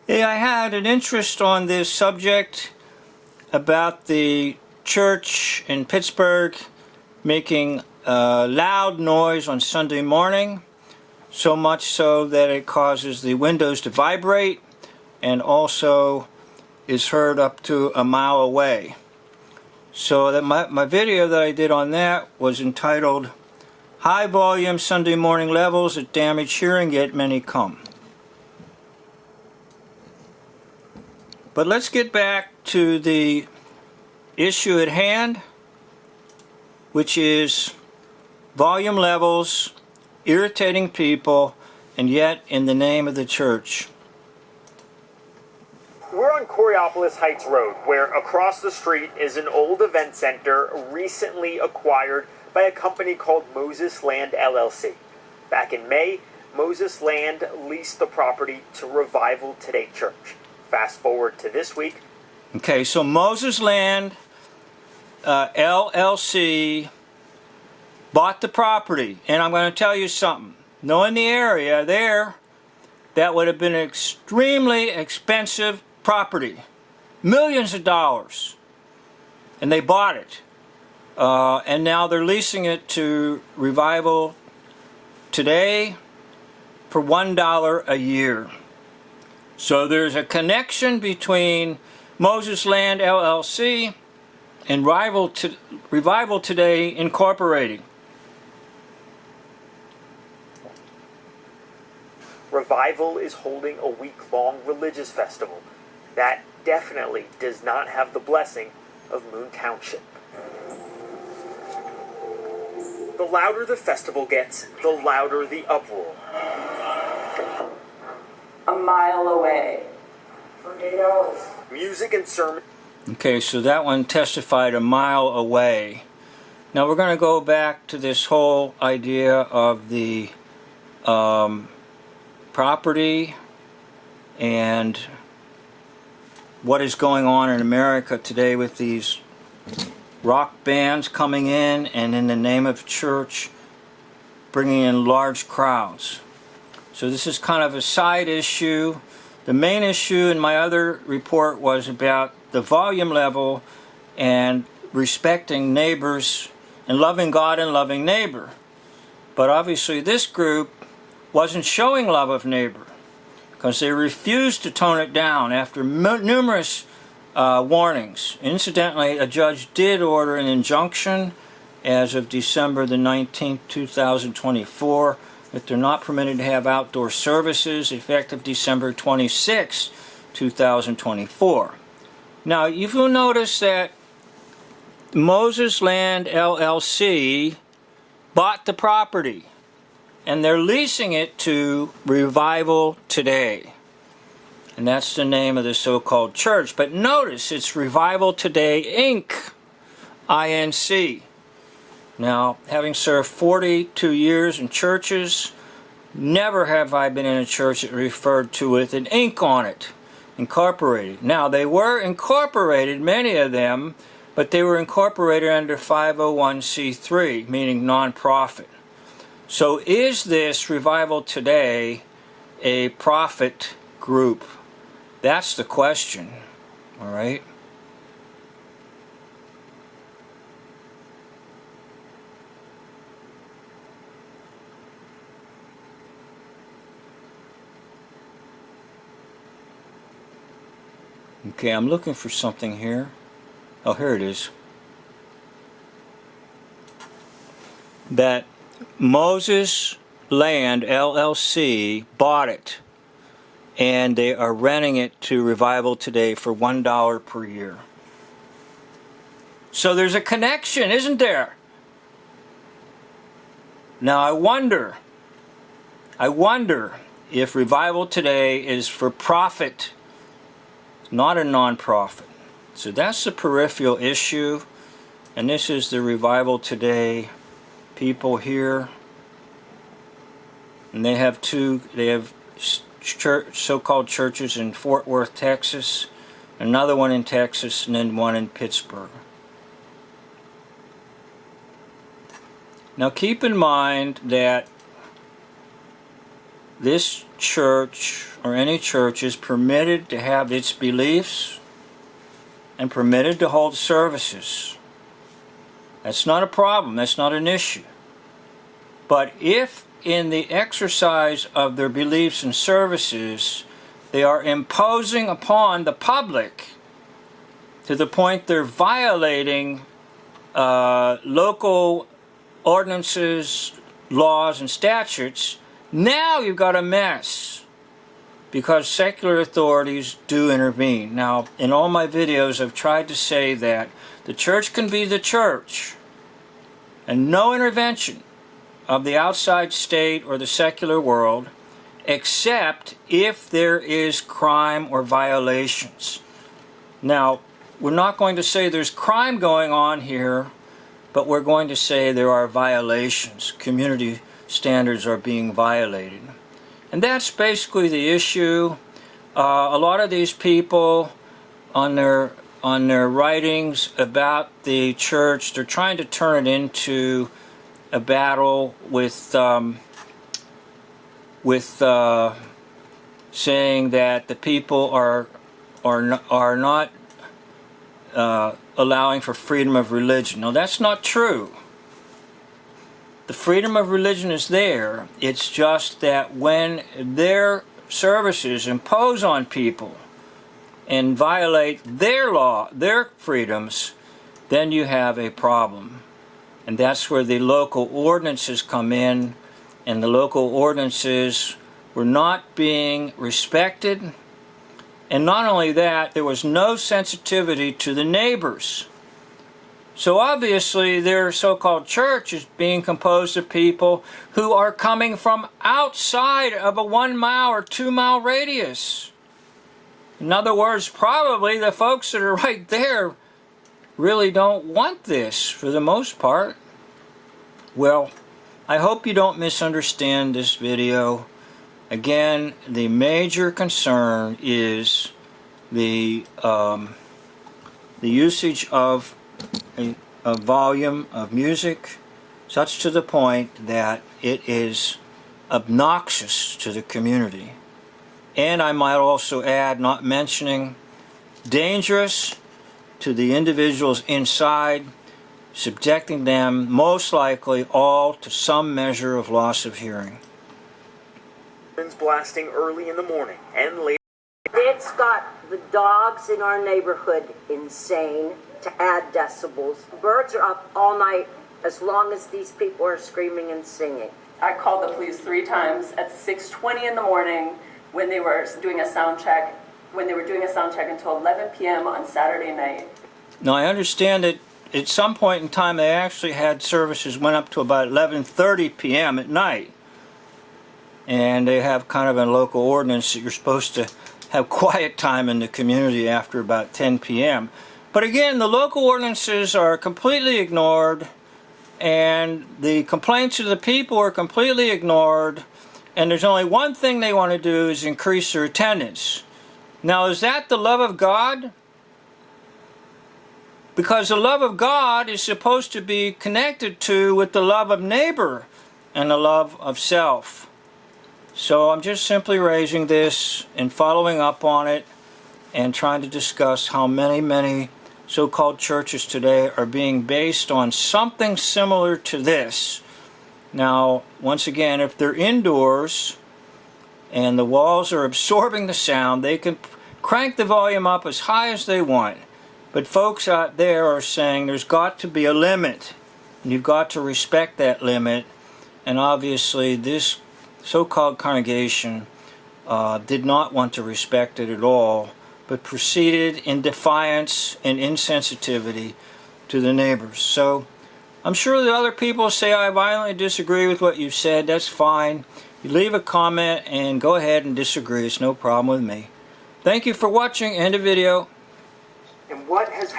Hey, I had an interest on this subject about the church in Pittsburgh making loud noise on Sunday morning, so much so that it causes the windows to vibrate and also is heard up to a mile away. So that my video that I did on that was entitled High Volume Sunday Morning Levels that Damage Hearing Yet Many Come. But let's get back to the issue at hand, which is volume levels irritating people, and yet in the name of the church. We're on Coraopolis Heights Road, where across the street is an old event center recently acquired by a company called Moses Land LLC. Back in May, Moses Land leased the property to Revival Today Church. Fast forward to this week. Okay, so Moses Land LLC bought the property, and I'm going to tell you something. Knowing the area there, that would have been an extremely expensive property, millions of dollars, and they bought it, and now they're leasing it to Revival Today for $1 a year. So there's a connection between Moses Land LLC and Revival Today Incorporated. Revival is holding a week-long religious festival that definitely does not have the blessing of Moon Township. The louder the festival gets, the louder the uproar. A mile away. For 8 hours. Music and sermon. Okay, so that one testified a mile away. Now we're going to go back to this whole idea of the property and what is going on in America today with these rock bands coming in and in the name of church bringing in large crowds. So this is kind of a side issue. The main issue in my other report was about the volume level and respecting neighbors and loving God and loving neighbor. But obviously this group wasn't showing love of neighbor because they refused to tone it down after numerous warnings. Incidentally, a judge did order an injunction as of December the 19th, 2024, that they're not permitted to have outdoor services effective December 26, 2024. Now, you will notice that Moses Land LLC bought the property, and they're leasing it to Revival Today. And that's the name of the so-called church. But notice it's Revival Today, Inc., INC. Now, having served 42 years in churches, never have I been in a church that referred to with an Inc. on it, incorporated. Now, they were incorporated, many of them, but they were incorporated under 501c3, meaning non-profit. So is this Revival Today a profit group? That's the question, all right? Okay, I'm looking for something here. Oh, here it is. That Moses Land LLC bought it, and they are renting it to Revival Today for $1 per year. So there's a connection, isn't there? Now I wonder if Revival Today is for profit, not a non-profit. So that's the peripheral issue, and this is the Revival Today people here, and they have so-called churches in Fort Worth, Texas, another one in Texas, and then one in Pittsburgh. Now keep in mind that this church or any church is permitted to have its beliefs and permitted to hold services. That's not a problem. That's not an issue. But if in the exercise of their beliefs and services they are imposing upon the public to the point they're violating local ordinances, laws, and statutes, now you've got a mess, because secular authorities do intervene. Now, in all my videos, I've tried to say that the church can be the church, and no intervention of the outside state or the secular world, except if there is crime or violations. Now, we're not going to say there's crime going on here, but we're going to say there are violations. Community standards are being violated. And that's basically the issue. A lot of these people on their writings about the church, they're trying to turn it into a battle with saying that the people are not allowing for freedom of religion. No, that's not true. The freedom of religion is there. It's just that when their services impose on people and violate their law, their freedoms, then you have a problem. And that's where the local ordinances come in, and the local ordinances were not being respected. And not only that, there was no sensitivity to the neighbors. So obviously their so-called church is being composed of people who are coming from outside of a 1 mile or 2 mile radius. In other words, probably the folks that are right there really don't want this for the most part. Well, I hope you don't misunderstand this video. Again, the major concern is the usage of a volume of music such to the point that it is obnoxious to the community. And I might also add, not mentioning, dangerous to the individuals inside, subjecting them most likely all to some measure of loss of hearing. Blasting early in the morning and late. It's got the dogs in our neighborhood insane to add decibels. Birds are up all night as long as these people are screaming and singing. I called the police 3 times at 6:20 in the morning when they were doing a sound check. When they were doing a sound check until 11 p.m. on Saturday night. Now I understand that at some point in time they actually had services went up to about 11:30 p.m. at night. And they have kind of a local ordinance that you're supposed to have quiet time in the community after about 10 p.m. But again, the local ordinances are completely ignored, and the complaints of the people are completely ignored, and there's only one thing they want to do is increase their attendance. Now, is that the love of God? Because the love of God is supposed to be connected to with the love of neighbor and the love of self. So I'm just simply raising this and following up on it and trying to discuss how many so-called churches today are being based on something similar to this. Now, once again, if they're indoors and the walls are absorbing the sound, they can crank the volume up as high as they want. But folks out there are saying there's got to be a limit, and you've got to respect that limit. And obviously this so-called congregation did not want to respect it at all, but proceeded in defiance and insensitivity to the neighbors. So I'm sure the other people say I violently disagree with what you've said. That's fine. You leave a comment and go ahead and disagree. It's no problem with me. Thank you for watching. End of video. And what has happened?